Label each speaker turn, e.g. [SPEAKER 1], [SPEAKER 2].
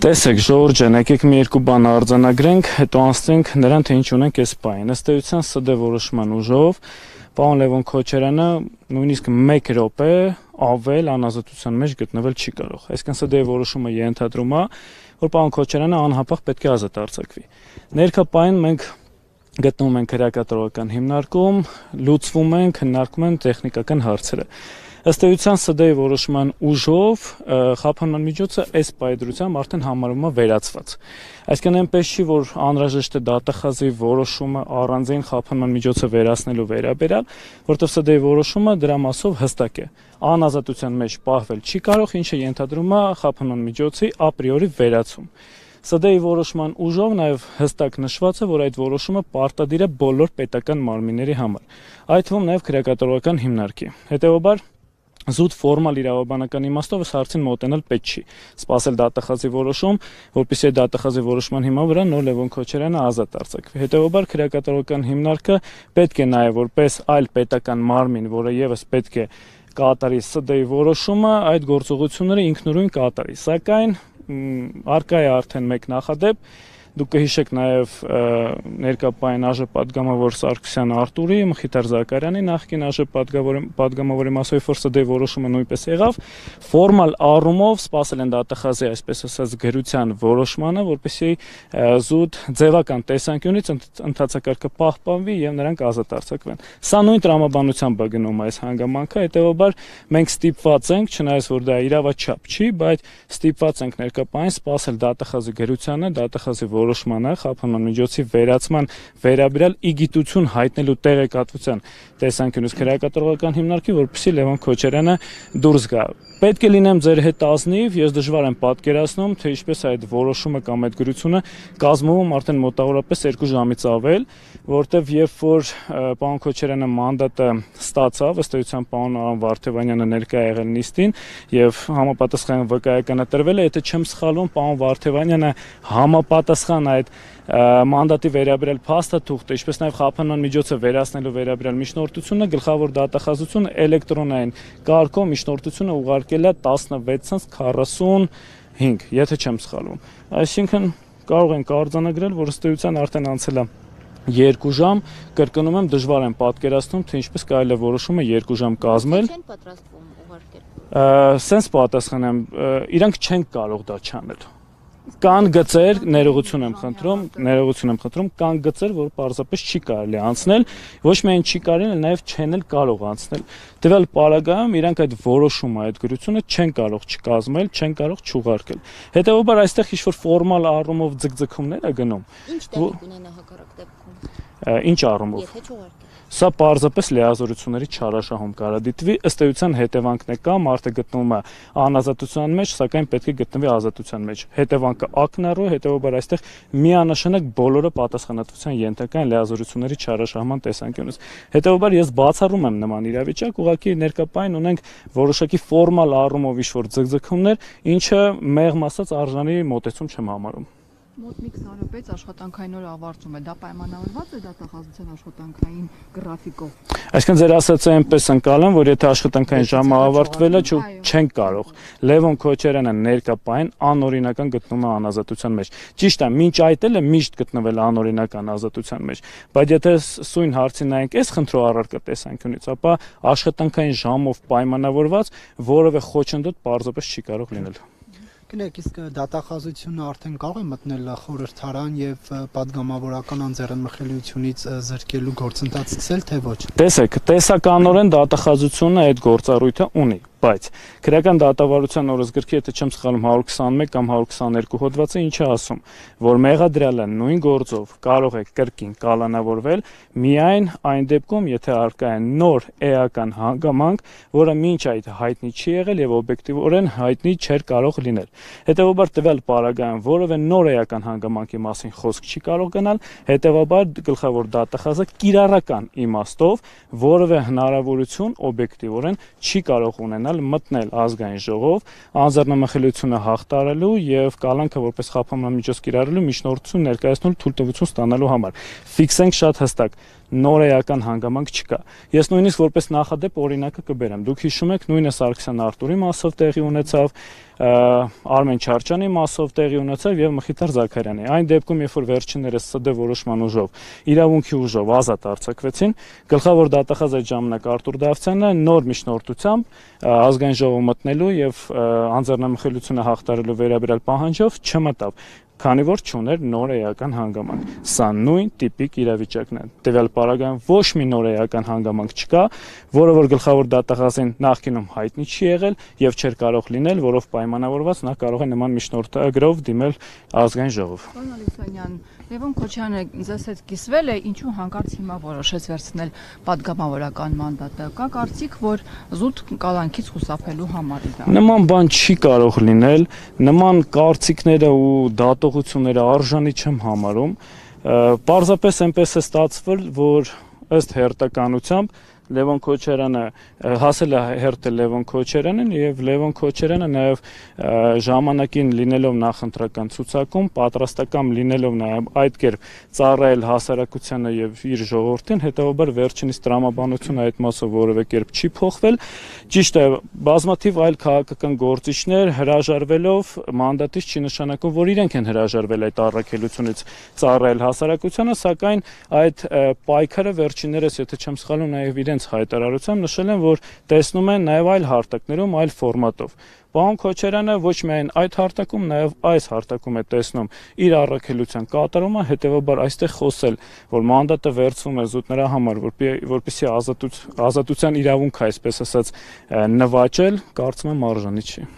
[SPEAKER 1] Տեսեք, Ժորժ ջան, եկեք մի երկու բան արձանագրենք, հետո անցնենք նրան, թե ինչ ունենք այս պահին։ Ըստ էության ՍԴ որոշման ուժով պարոն Լևոն Քոչարյանը նույնիսկ 1 րոպե ավել անազատության մեջ գտնվել չի կարող։ Այսինքն ՍԴ որոշումը ենթադրում է, որ պարոն Քոչարյանը անհապաղ պետք է ազատ արձակվի։ Ներկա պահին մենք գտնվում ենք քրեակատարողական հիմնարկում, լուծվում են, քննարկում են տեխնիկական հարցերը։ Ըստ էության ՍԴ որոշման ուժով խափանման միջոցը այս պայծրությամբ արդեն համարվում է վերացված։ Այսինքն այնպես չի, որ անհրաժեշտ է դատախազի որոշումը առանձին խափանման միջոցը վերացնելու վերաբերյալ, որտեղ ՍԴ որոշումը դրա մասով հստակ է։ Անազատության մեջ պահվել չի կարող, ինչը ենթադրում է խափանման միջոցի ապրիորի վերացում։ ՍԴ-ի որոշման ուժով նաև հստակ նշված է, որ այդ որոշումը պարտադիր է բոլոր պետական մարմինների համար, այդ թվում նաև քրեակատարողական հիմնարկի։ Հետևաբար զուտ ֆորմալ իրավաբանական իմաստով այս հարցին մոտենալ պետք չի։ Սպասել դատախազի որոշում, որպեսզի այդ դատախազի որոշման հիման վրա նոր Լևոն Քոչարյանը ազատ արձակվի։ Հետևաբար քրեակատարողական հիմնարկը պետք է նաև որպես այլ պետական մարմին, որը եւս պետք է կատարի ՍԴ-ի որոշումը, այդ գործողությունները ինքնուրույն կատարի։ Սակայն արկա է արդեն մեկ նախադեպ։ Դուք կհիշեք նաև ներկա պահին ԱԺ պատգամավոր Սարգսյան Արտուրի, Մխիթար Զաքարյանի նախկին ԱԺ պատգամավորի մասով որ ՍԴ որոշումը նույնպես եղավ, ֆորմալ առումով սպասել են դատախազի, այսպես ասած, գրության որոշմանը, որպեսզի զուտ ձևական տեսանկյունից ընթացակարգը պահպանվի եւ նրանք ազատ արձակվեն։ Սա նույն տրամաբանությամբ է գնում այս հանգամանքը, հետեւաբար մենք ստիպված ենք, չնայած որ դա իրավաչափ չի, բայց ստիպված ենք ներկա պահին սպասել դատախազի գրությանը, դատախազի որոշմանը, խափանման միջոցի վերացման վերաբերյալ իգիտություն հայտնելու տեղեկատվության տեսանկյունից քրեակատարողական հիմնարկի, որպեսզի Լևոն Քոչարյանը դուրս գա։ Պետք է լինեմ ձեր հետ ազնիվ, ես դժվար եմ պատկերացնում, թե ինչպես այդ որոշումը կամ այդ գրությունը կազմվում արդեն մոտավորապես 2 ժամից ավել, որտեվ երբ որ պարոն Քոչարյանը մանդատը ստացավ, ըստ էության պարոն Վարդևանյանը ներկա եղել նիստին եւ համապատասխան վկայականը տրվել է, եթե չեմ սխալվում, պարոն Վարդևանյանը համապատասխան այդ մանդատի վերաբերյալ փաստաթուղթը, ինչպես նաև խափանման միջոցը վերացնելու վերաբերյալ միջնորդությունը, գլխավոր դատախազությունը էլեկտրոնային կարգով միջնորդությունը ուղարկել է 16:45, եթե չեմ սխալվում։ Այսինքն կարող ենք արձանագրել, որ ըստ էության արդեն անցել է 2 ժամ, կրկնում եմ, դժվար եմ պատկերացնում, թե ինչպես կարելի է որոշումը 2 ժամ կազմել։
[SPEAKER 2] Չեն պատրաստվում ուղարկել։
[SPEAKER 1] Սենց պատասխանեմ, իրանք չեն կարող դա չանել։ Կան գծեր, ներողություն եմ խնդրում, կան գծեր, որ պարզապես չի կարելի անցնել, ոչ միայն չի կարելի, նաև չեն էլ կարող անցնել։ Տվյալ պարագայում իրանք այդ որոշումը, այդ գրությունը չեն կարող չկազմել, չեն կարող չուղարկել։ Հետևաբար այստեղ ինչ-որ ֆորմալ առումով ձգձգումներ է գնում։
[SPEAKER 2] Ինչ տեղի կունենա հակառակ դեպքում։
[SPEAKER 1] Ինչ առումով։
[SPEAKER 2] Եթե չուղարկել։
[SPEAKER 1] Սա պարզապես լիազորությունների չարաշահում կարա դիտվի, ըստ էության հետևանքն է կա, մարդը գտնվում է անազատության մեջ, սակայն պետք է գտնվի ազատության մեջ։ Հետևանքը ակնառու է, հետևաբար այստեղ միանշանակ բոլորը պատասխանատվության ենթակա են լիազորությունների չարաշահման տեսանկյունից։ Հետևաբար ես բացառում եմ նման իրավիճակ, ուղղակի ներկա պահին ունենք որոշակի ֆորմալ առումով ինչ-որ ձգձգումներ, ինչը մեղմ ասած արժանի մոտեցում չեմ համարում։
[SPEAKER 3] Մոտ մի 20 րոպեից աշխատանքային օրը ավարտվում է, դա պայմանավորված է դատախազության աշխատանքային գրաֆիկով։
[SPEAKER 1] Այսինքն ձեր ասածը այնպես ընկալեմ, որ եթե աշխատանքային ժամը ավարտվել է, չեն կարող։ Լևոն Քոչարյանը ներկա պահին անօրինական գտնվում է անազատության մեջ։ Ճիշտ է, մինչ այդ էլ է միշտ գտնվել անօրինական ազատության մեջ, բայց եթե սույն հարցի նայենք այս խնդրո առարկա տեսանկյունից, ապա աշխատանքային ժամով պայմանավորված որևէ խոչընդոտ պարզապես չի կարող լինել։
[SPEAKER 4] Գնեք, իսկ դատախազությունը արդեն կարող է մտնել խորհրդարան եւ պատգամավորական անձեռնմխելիությունից զրկելու գործընթաց սկսել, թե ոչ։
[SPEAKER 1] Տեսեք, տեսականորեն դատախազությունը այդ գործառույթը ունի, բայց քրեական դատավարության օրենսգրքի, եթե չեմ սխալվում, 121 կամ 122 հոդվածը ինչ է ասում, որ մեղադրյալը նույն գործով կարող է կրկին կալանավորվել միայն այն դեպքում, եթե առկա է նոր էական հանգամանք, որը մինչ այդ հայտնի չի եղել եւ օբյեկտիվորեն հայտնի չէր կարող լինել։ Հետևաբար տվյալ պարագայում որևէ նոր էական հանգամանքի մասին խոսք չի կարող գնալ, հետևաբար գլխավոր դատախազը կիրառական իմաստով որևէ հնարավորություն օբյեկտիվորեն չի կարող ունենալ կարողանալ մտնել ազգային ժողով, անձեռնամխելիությունը հաղթարելու եւ կալանքը որպես խափանամիջոց կիրառելու միջնորդություն ներկայացնելու թույլտվություն ստանալու համար։ Ֆիքսենք շատ հստակ, նորեական հանգամանք չկա։ Ես նույնիսկ որպես նախադեպ օրինակը կբերեմ։ Դուք հիշում եք, նույնը Սարգսյան Արտուրի մասով տեղի ունեցավ, Արմեն Չարչյանի մասով տեղի ունեցավ եւ Մխիթար Զաքարյանի։ Այն դեպքում, երբ որ վերջիններս ՍԴ որոշման ուժով, իրավունքի ուժով ազատ արձակվեցին, գլխավոր դատախազ այդ ժամանակ Արտուր Դավթյանը նոր միջնորդությամբ ազգային ժողով մտնելու եւ անձեռնամխելիությունը հաղթարելու վերաբերյալ պահանջով չմտավ, քանի որ չուներ նոր էական հանգամանք։ Սա նույն տիպիկ իրավիճակն է։ Տվյալ պարագայում ոչ մի նոր էական հանգամանք չկա, որը որ գլխավոր դատախազին նախկինում հայտնի չի եղել եւ չէր կարող լինել, որով պայմանավորված նա կարող է նման միջնորդագրով դիմել ազգային ժողով։
[SPEAKER 3] Պարոն Ալիքսանյան, Լևոն Քոչարյանը ձեզ հետ կիսվել է, ինչու հանկարծ հիմա որոշեց վերցնել падգամավորական մանդատը։ Կա կարծիք, որ զուտ կալանքից խուսափելու համար է դա։
[SPEAKER 1] Նման բան չի կարող լինել, նման կարծիքները ու դատողությունները արժանի չեմ համարում։ Պարզապես այնպես է ստացվել, որ ըստ հերթականությամբ Լևոն Քոչարյանը հասել է հերթել Լևոն Քոչարյանին եւ Լևոն Քոչարյանը նաեւ ժամանակին լինելով նախընտրական ցուցակում պատրաստական լինելով նաեւ այդ կերպ ծառայել հասարակությանը եւ իր ժողովրդին, հետեւաբար վերջինիս տրամաբանությունը այդ մասով որևէ կերպ չի փոխվել։ Ճիշտ է, բազմաթիվ այլ քաղաքական գործիչներ հրաժարվելով մանդատից չի նշանակում, որ իրենք են հրաժարվել այդ առաքելությունից ծառայել հասարակությանը, սակայն այդ պայքարը վերջիններս, եթե չեմ սխալվում, նաեւ իրենց հայտարարությամբ նշել են, որ տեսնում են նաև այլ հարթակներում, այլ ֆորմատով։ Պարոն Քոչարյանը ոչ միայն այդ հարթակում, նաև այս հարթակում է տեսնում իր առաքելության կատարումը, հետևաբար այստեղ խոսել, որ մանդատը վերցվում է զուտ նրա համար, որպեսզի ազատության իրավունքը, այսպես ասած, նվաճել, կարծում եմ արժանի չի։